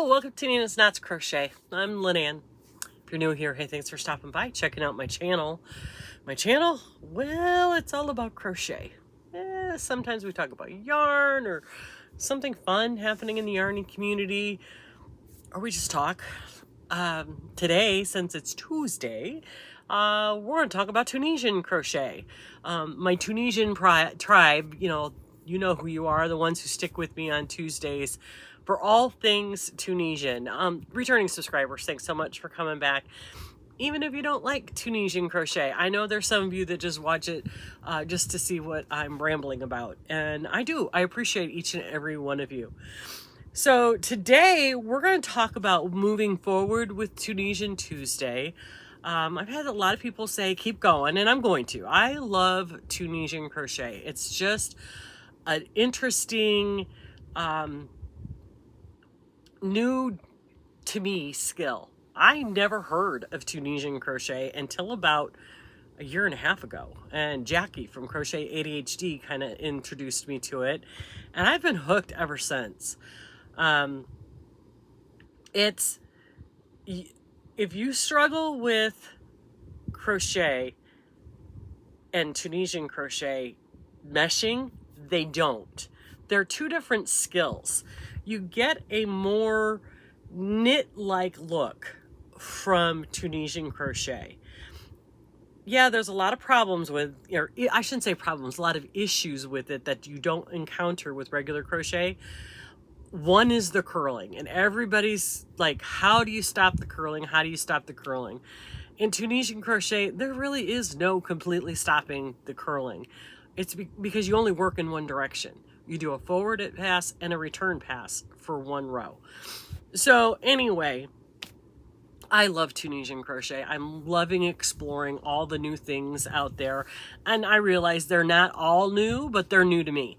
Hello, welcome to Nina's Knots Crochet. I'm Lynanne. If you're new here, hey, thanks for stopping by, checking out my channel. My channel? Well, it's all about crochet. Sometimes we talk about yarn or something fun happening in the yarning community, or we just talk. Today, since it's Tuesday, we're going to talk about Tunisian crochet. My Tunisian tribe, you know who you are, the ones who stick with me on Tuesdays for all things Tunisian. Returning subscribers, thanks so much for coming back. Even if you don't like Tunisian crochet, I know there's some of you that just watch it just to see what I'm rambling about. And I do. I appreciate each and every one of you. So today we're going to talk about moving forward with Tunisian Tuesday. I've had a lot of people say, keep going, and I'm going to. I love Tunisian crochet. It's just an interesting, new to me skill. I never heard of Tunisian crochet until about a year and a half ago. And Jackie from Crochet ADHD kind of introduced me to it. And I've been hooked ever since. If you struggle with crochet and Tunisian crochet meshing, they don't. They're two different skills. You get a more knit-like look from Tunisian crochet. Yeah, there's a lot of problems with, or I shouldn't say problems, a lot of issues with it that you don't encounter with regular crochet. One is the curling, and everybody's like, how do you stop the curling? How do you stop the curling? In Tunisian crochet, there really is no completely stopping the curling. It's because you only work in one direction. You do a forward pass and a return pass for one row. So anyway, I love Tunisian crochet. I'm loving exploring all the new things out there. And I realize they're not all new, but they're new to me.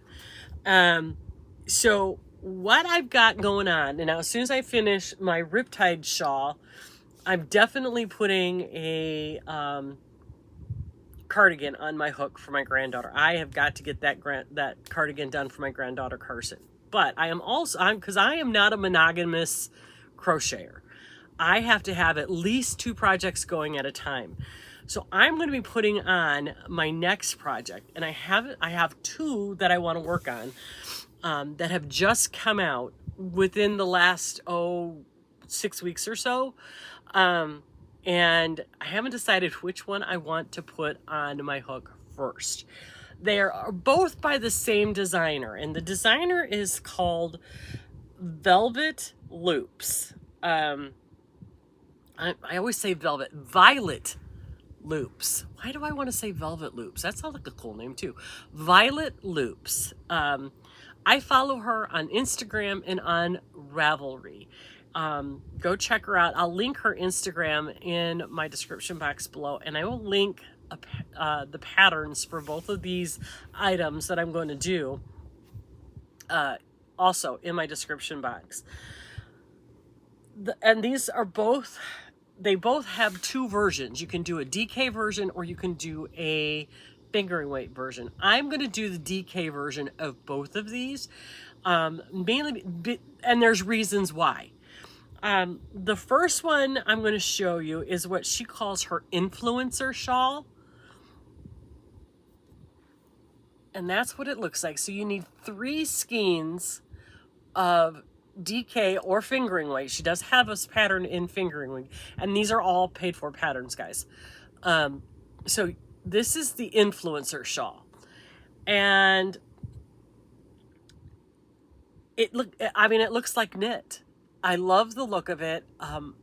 So what I've got going on, and now as soon as I finish my Riptide shawl, I'm definitely putting a cardigan on my hook for my granddaughter. I have got to get that cardigan done for my granddaughter Carson. But I am also, because I am not a monogamous crocheter. I have to have at least 2 projects going at a time. So I'm going to be putting on my next project, and I have 2 that I want to work on that have just come out within the last 6 weeks or so. And I haven't decided which one I want to put on my hook first. They are both by the same designer, and the designer is called Velvet Loops. I always say Violet Loops. Why do I want to say Velvet Loops? That sounds like a cool name too. Violet Loops. I follow her on Instagram and on Ravelry. Go check her out. I'll link her Instagram in my description box below, and I will link the patterns for both of these items that I'm going to do also in my description box. And these are both, they both have 2 versions. You can do a DK version or you can do a fingering weight version. I'm going to do the DK version of both of these, mainly, and there's reasons why. The first one I'm going to show you is what she calls her influencer shawl. And that's what it looks like. So you need 3 skeins of DK or fingering weight. She does have a pattern in fingering weight. And these are all paid for patterns, guys. So this is the influencer shawl. And it looks like knit. I love the look of it.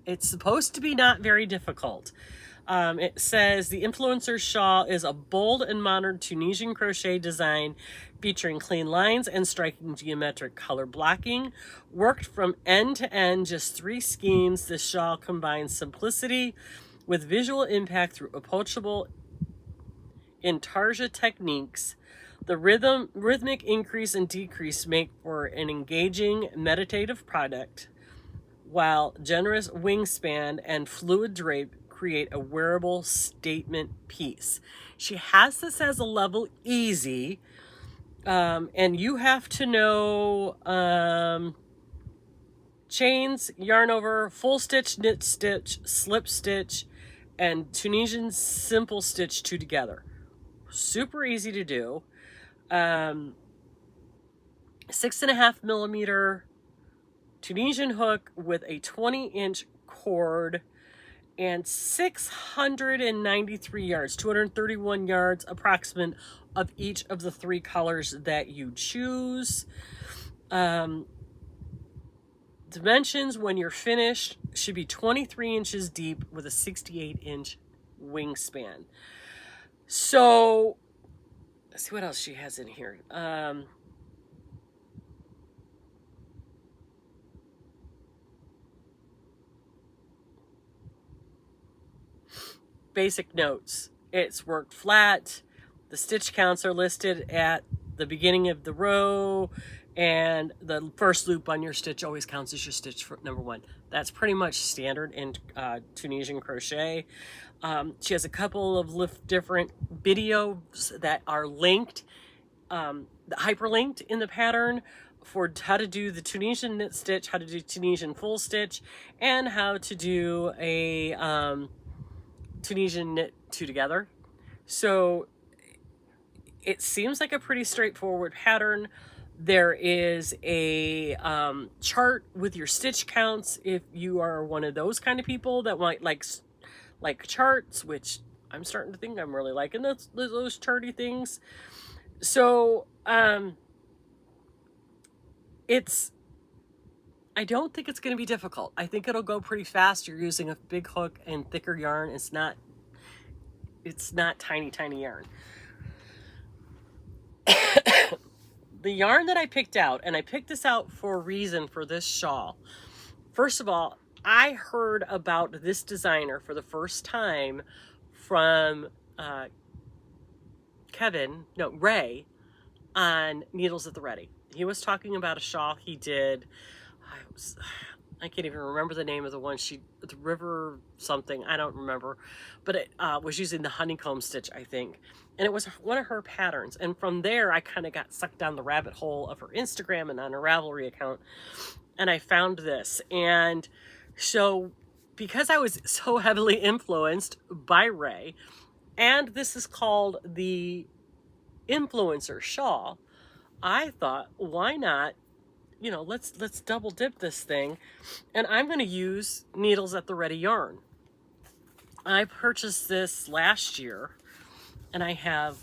It's supposed to be not very difficult. It says the influencer shawl is a bold and modern Tunisian crochet design featuring clean lines and striking geometric color blocking. Worked from end to end, just 3 skeins, this shawl combines simplicity with visual impact through approachable intarsia techniques. The rhythmic increase and decrease make for an engaging, meditative product, while generous wingspan and fluid drape create a wearable statement piece. She has this as a level easy, and you have to know chains, yarn over, full stitch, knit stitch, slip stitch, and Tunisian simple stitch 2 together. Super easy to do. 6.5 millimeter Tunisian hook with a 20-inch cord and 693 yards, 231 yards approximate of each of the 3 colors that you choose. Dimensions when you're finished should be 23 inches deep with a 68-inch wingspan. So let's see what else she has in here. Basic notes. It's worked flat. The stitch counts are listed at the beginning of the row, and the first loop on your stitch always counts as your stitch for number 1. That's pretty much standard in Tunisian crochet. She has a couple of different videos that are linked, hyperlinked in the pattern, for how to do the Tunisian knit stitch, how to do Tunisian full stitch, and how to do a Tunisian knit 2 together. So it seems like a pretty straightforward pattern. There is a chart with your stitch counts if you are one of those kind of people that might like charts, which I'm starting to think I'm really liking those charty things. So I don't think it's going to be difficult. I think it'll go pretty fast. You're using a big hook and thicker yarn. It's not tiny yarn. The yarn that I picked out, and I picked this out for a reason for this shawl. First of all, I heard about this designer for the first time from Ray on Needles at the Ready. He was talking about a shawl he did. I can't even remember the name of the one. The river something, I don't remember, but it was using the honeycomb stitch, I think, and it was one of her patterns. And from there, I kind of got sucked down the rabbit hole of her Instagram and on her Ravelry account, and I found this. And so, because I was so heavily influenced by Ray, and this is called the Influencer Shawl, I thought, why not? Let's double dip this thing, and I'm going to use Needles at the Ready yarn. I purchased this last year, and I have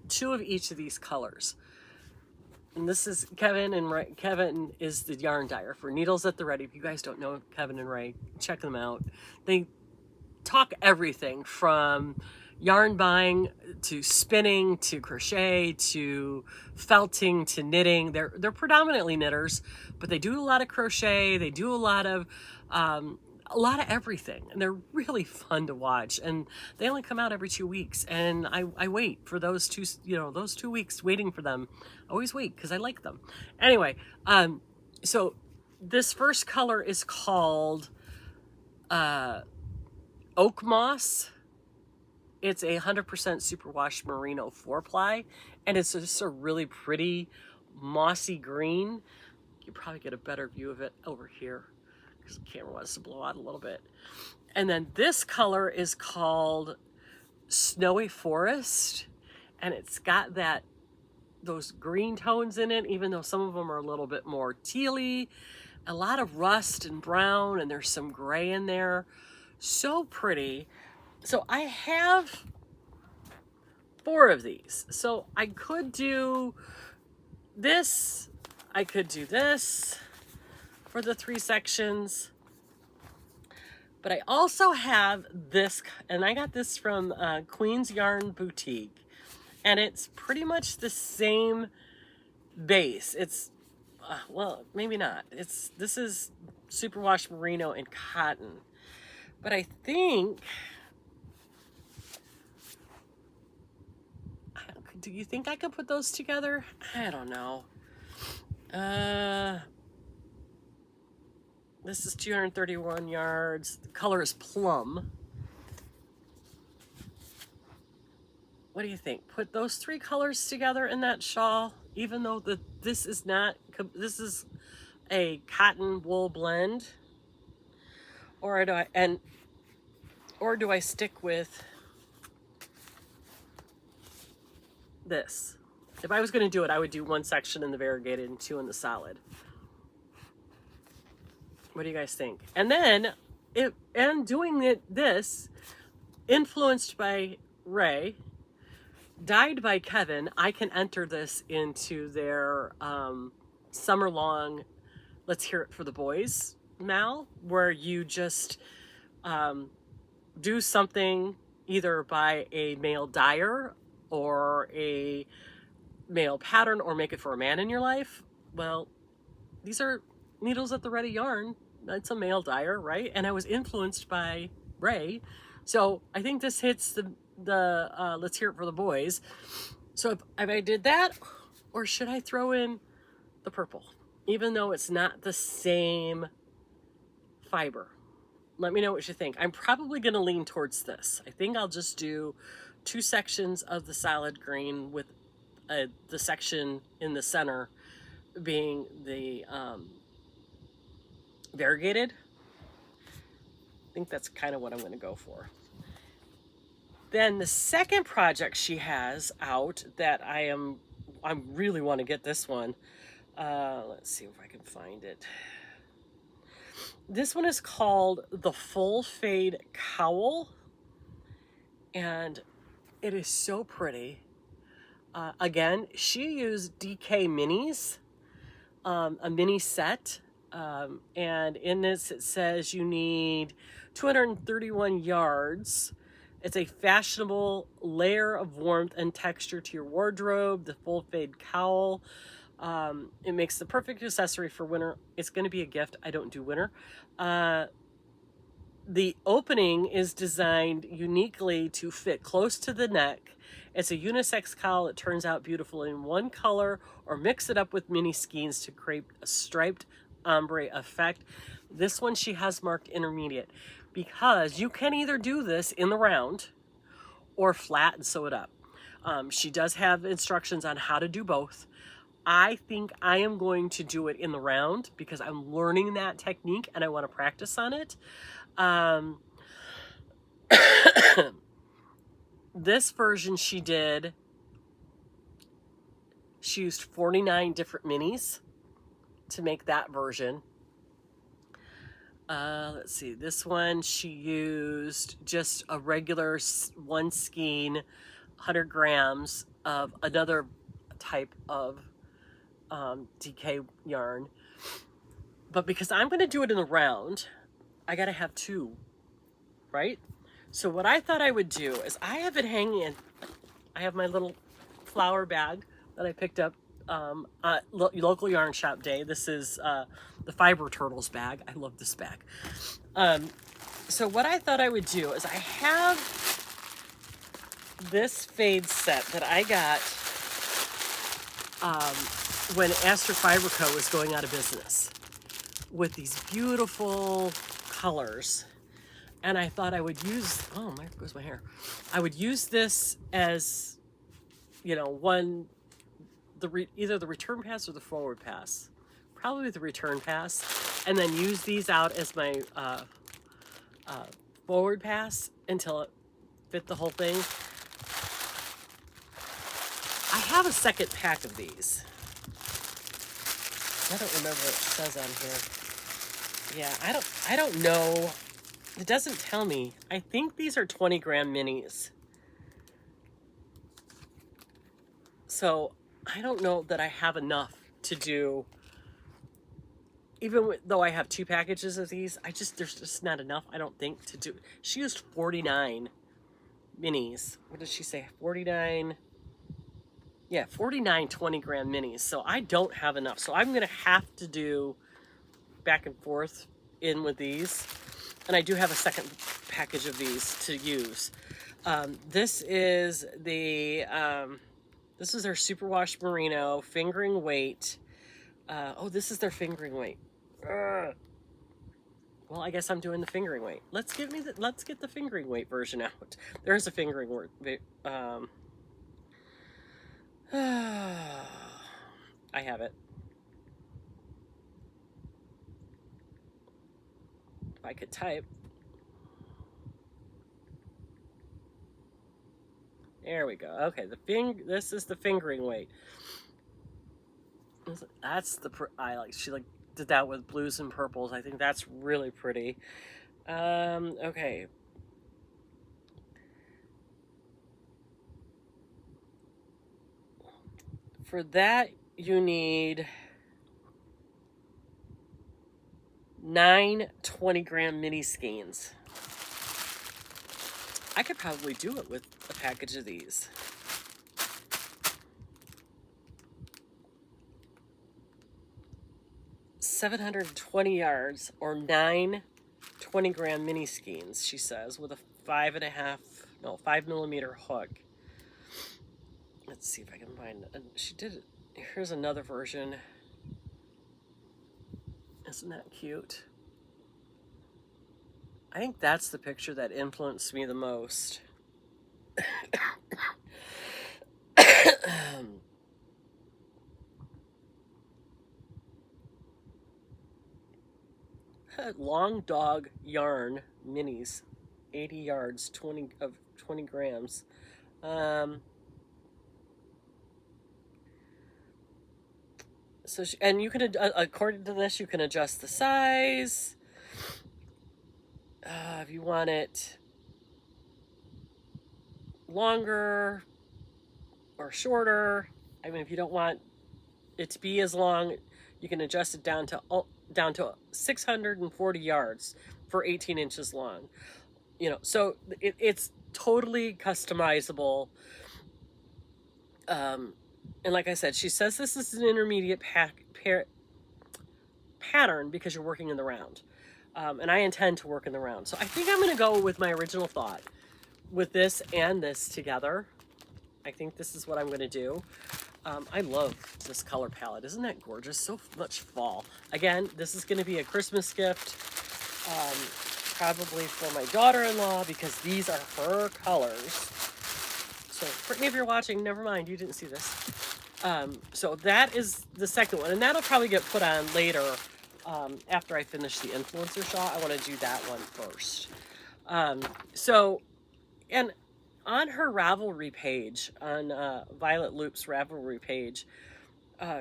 2 of each of these colors. And this is Kevin and Ray. Kevin is the yarn dyer for Needles at the Ready. If you guys don't know Kevin and Ray, check them out. They talk everything from yarn buying to spinning to crochet to felting to knitting. They're predominantly knitters, but they do a lot of crochet. They do a lot of everything, and they're really fun to watch. And they only come out every 2 weeks, and I wait for those 2 weeks waiting for them. I always wait because I like them. Anyway, so this first color is called Oak Moss. It's a 100% superwash merino 4-ply, and it's just a really pretty mossy green. You probably get a better view of it over here because the camera wants to blow out a little bit. And then this color is called Snowy Forest, and it's got those green tones in it, even though some of them are a little bit more tealy, a lot of rust and brown, and there's some gray in there. So pretty. So I have 4 of these. So I could do this. I could do this for the 3 sections. But I also have this, and I got this from Queen's Yarn Boutique. And it's pretty much the same base. It's, well, maybe not. This is superwash merino and cotton. But I think, do you think I could put those together? I don't know. This is 231 yards. The color is plum. What do you think? Put those 3 colors together in that shawl, even though this is a cotton wool blend, or do I stick with this? If I was going to do it, I would do one section in the variegated and two in the solid. What do you guys think? And then, this, influenced by Ray, dyed by Kevin, I can enter this into their summer-long Let's Hear It for the Boys mal, where you just do something either by a male dyer or a male pattern, or make it for a man in your life. Well, these are Needles at the Ready yarn. That's a male dyer, right? And I was influenced by Ray, so I think this hits the Let's Hear It for the Boys. So if I did that, or should I throw in the purple, even though it's not the same fiber? Let me know what you think. I'm probably going to lean towards this. I think I'll just do 2 sections of the solid green, with the section in the center being the variegated. I think that's kind of what I'm going to go for. Then the second project she has out that I really want to get this one. Let's see if I can find it. This one is called the Full Fade Cowl, and it is so pretty. Again, she used DK minis, a mini set, and in this it says you need 231 yards. It's a fashionable layer of warmth and texture to your wardrobe. The Full Fade Cowl. It makes the perfect accessory for winter. It's going to be a gift. I don't do winter. The opening is designed uniquely to fit close to the neck. It's a unisex cowl. It turns out beautiful in one color, or mix it up with mini skeins to create a striped ombre effect. This one she has marked intermediate, because you can either do this in the round or flat and sew it up. She does have instructions on how to do both. I think I am going to do it in the round because I'm learning that technique and I want to practice on it. This version she used 49 different minis to make that version. Let's see, this one she used just a regular 1 skein, 100 grams of another type of DK yarn. But because I'm going to do it in the round, I got to have 2, right? So what I thought I would do is, I have it hanging. I have my little flower bag that I picked up local yarn shop day. This is the Fiber Turtles bag. I love this bag. So what I thought I would do is, I have this fade set that I got when Astor Fiber Co. was going out of business, with these beautiful colors. And I thought I would use, oh, there goes my hair. I would use this as, you know, either the return pass or the forward pass. Probably the return pass. And then use these out as my forward pass until it fit the whole thing. I have a second pack of these. I don't remember what it says on here. Yeah, I don't know. It doesn't tell me. I think these are 20 gram minis. So I don't know that I have enough to do, even though I have 2 packages of these. There's just not enough, I don't think, to do. She used 49 minis. What did she say? 49. Yeah, 49 20 gram minis. So I don't have enough. So I'm going to have to do back and forth in with these. And I do have a second package of these to use. This is their Superwash Merino fingering weight. This is their fingering weight. Well, I guess I'm doing the fingering weight. Let's get the fingering weight version out. There's a fingering weight. I have it. If I could type. There we go. Okay, this is the fingering weight. That's the I like. She like did that with blues and purples. I think that's really pretty. Okay. For that, you need 9 20-gram mini skeins. I could probably do it with a package of these. $720 yards or 9 20-gram mini skeins, she says, with a 5 millimeter hook. Let's see if I can find it. She did it. Here's another version. Isn't that cute? I think that's the picture that influenced me the most. Long dog yarn minis, 80 yards, 20 grams. And you can, according to this, you can adjust the size. If you want it longer or shorter. I mean, if you don't want it to be as long, you can adjust it down to 640 yards for 18 inches long. You know, so it's totally customizable. And like I said, she says this is an intermediate pattern because you're working in the round. And I intend to work in the round. So I think I'm going to go with my original thought with this and this together. I think this is what I'm going to do. I love this color palette. Isn't that gorgeous? So much fall. Again, this is going to be a Christmas gift, probably for my daughter-in-law because these are her colors. So Brittany, if you're watching, never mind, you didn't see this. So that is the second one, and that'll probably get put on later after I finish the influencer shawl. I want to do that one first. And on her Ravelry page, on Violet Loop's Ravelry page,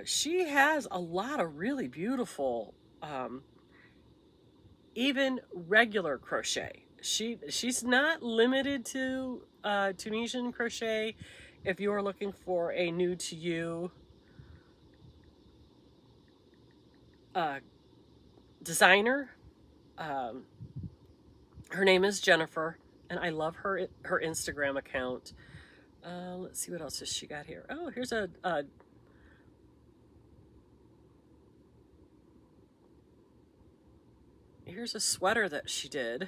she has a lot of really beautiful, even regular crochet. She's not limited to Tunisian crochet. If you are looking for a new to you designer, her name is Jennifer, and I love her Instagram account. Let's see what else has she got here. Oh, here's here's a sweater that she did,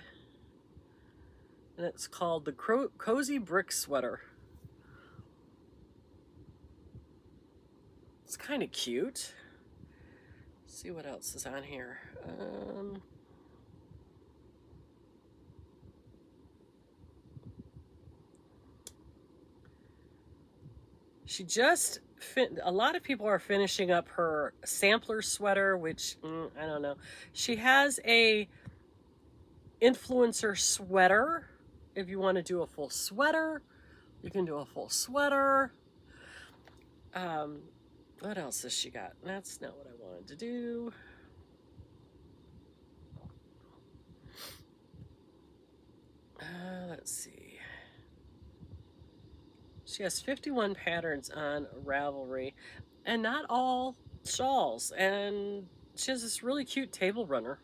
and it's called the Cozy Brick Sweater. It's kind of cute. Let's see what else is on here. She just a lot of people are finishing up her sampler sweater, which I don't know. She has a influencer sweater. If you want to do a full sweater, you can do a full sweater. What else has she got? That's not what I wanted to do. Let's see. She has 51 patterns on Ravelry, and not all shawls. And she has this really cute table runner.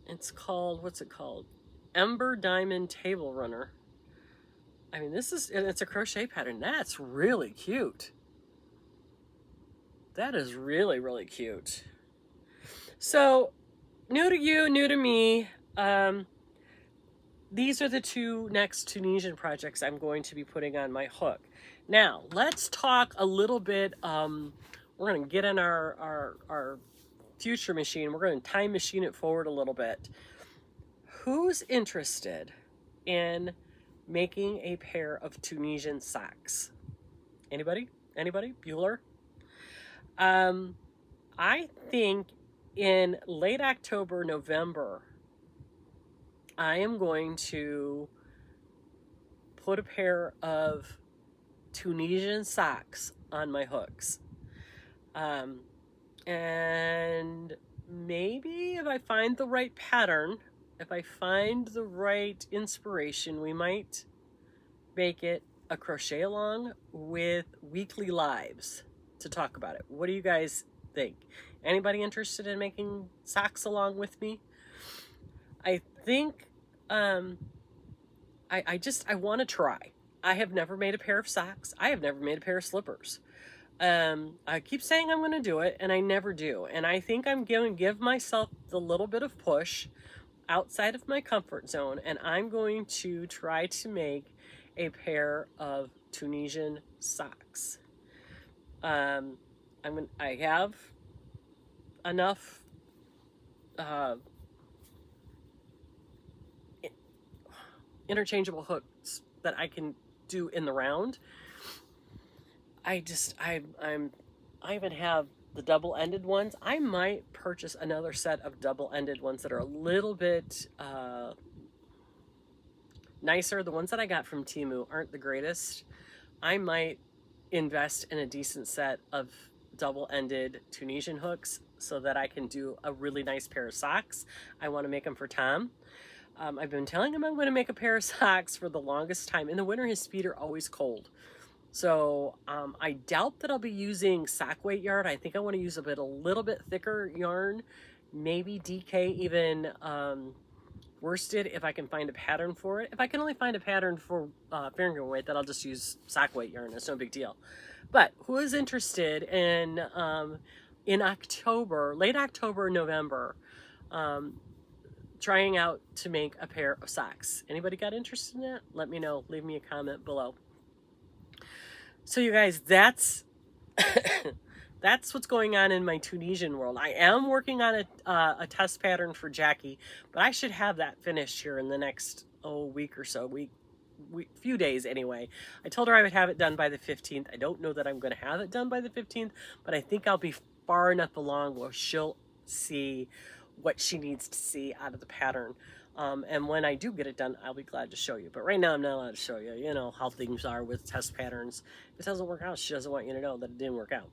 It's called, what's it called? Ember Diamond Table Runner. I mean, it's a crochet pattern. That's really cute. That is really, really cute. So, new to you, new to me. These are the two next Tunisian projects I'm going to be putting on my hook. Now, let's talk a little bit. We're going to get in our future machine. We're going to time machine it forward a little bit. Who's interested in making a pair of Tunisian socks? Anybody? Anybody? Bueller? I think in late October, November, I am going to put a pair of Tunisian socks on my hooks. And maybe if I find the right pattern, if I find the right inspiration, we might make it a crochet along with weekly lives to talk about it. What do you guys think? Anybody interested in making socks along with me? I think I want to try. I have never made a pair of socks. I have never made a pair of slippers. I keep saying I'm going to do it, and I never do. And I think I'm going to give myself the little bit of push outside of my comfort zone, and I'm going to try to make a pair of Tunisian socks. I have enough interchangeable hooks that I can do in the round. I even have the double-ended ones. I might purchase another set of double-ended ones that are a little bit nicer. The ones that I got from Temu aren't the greatest. I might invest in a decent set of double-ended Tunisian hooks so that I can do a really nice pair of socks. I want to make them for Tom. I've been telling him I'm going to make a pair of socks for the longest time. In the winter, his feet are always cold. So I doubt that I'll be using sock weight yarn. I think I want to use a little bit thicker yarn, maybe DK even worsted if I can find a pattern for it. If I can only find a pattern for finger weight, then I'll just use sock weight yarn. It's no big deal. But who is interested in October, late October, November, trying out to make a pair of socks? Anybody got interested in that? Let me know. Leave me a comment below. So you guys, that's that's what's going on in my Tunisian world. I am working on a test pattern for Jackie, but I should have that finished here in the next week or so, few days anyway. I told her I would have it done by the 15th. I don't know that I'm going to have it done by the 15th, but I think I'll be far enough along where she'll see what she needs to see out of the pattern. And when I do get it done, I'll be glad to show you. But right now, I'm not allowed to show you. You know how things are with test patterns. If it doesn't work out, she doesn't want you to know that it didn't work out.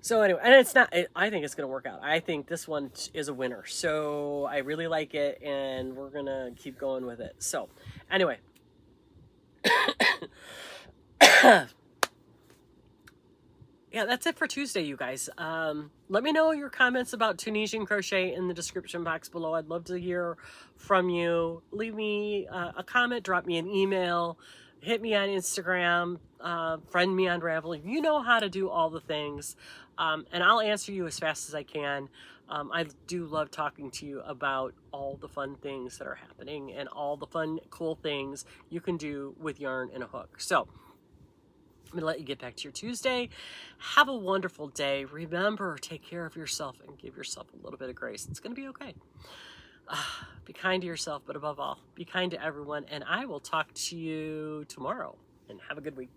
So anyway, and it's not, I think it's going to work out. I think this one is a winner. So I really like it, and we're going to keep going with it. So anyway. Yeah, that's it for Tuesday, you guys. Let me know your comments about Tunisian crochet in the description box below. I'd love to hear from you. Leave me a comment, drop me an email, hit me on Instagram, friend me on Ravelry. You know how to do all the things, and I'll answer you as fast as I can. I do love talking to you about all the fun things that are happening and all the fun, cool things you can do with yarn and a hook. So I'm going to let you get back to your Tuesday. Have a wonderful day. Remember, take care of yourself and give yourself a little bit of grace. It's going to be okay. Be kind to yourself, but above all, be kind to everyone. And I will talk to you tomorrow. And have a good week.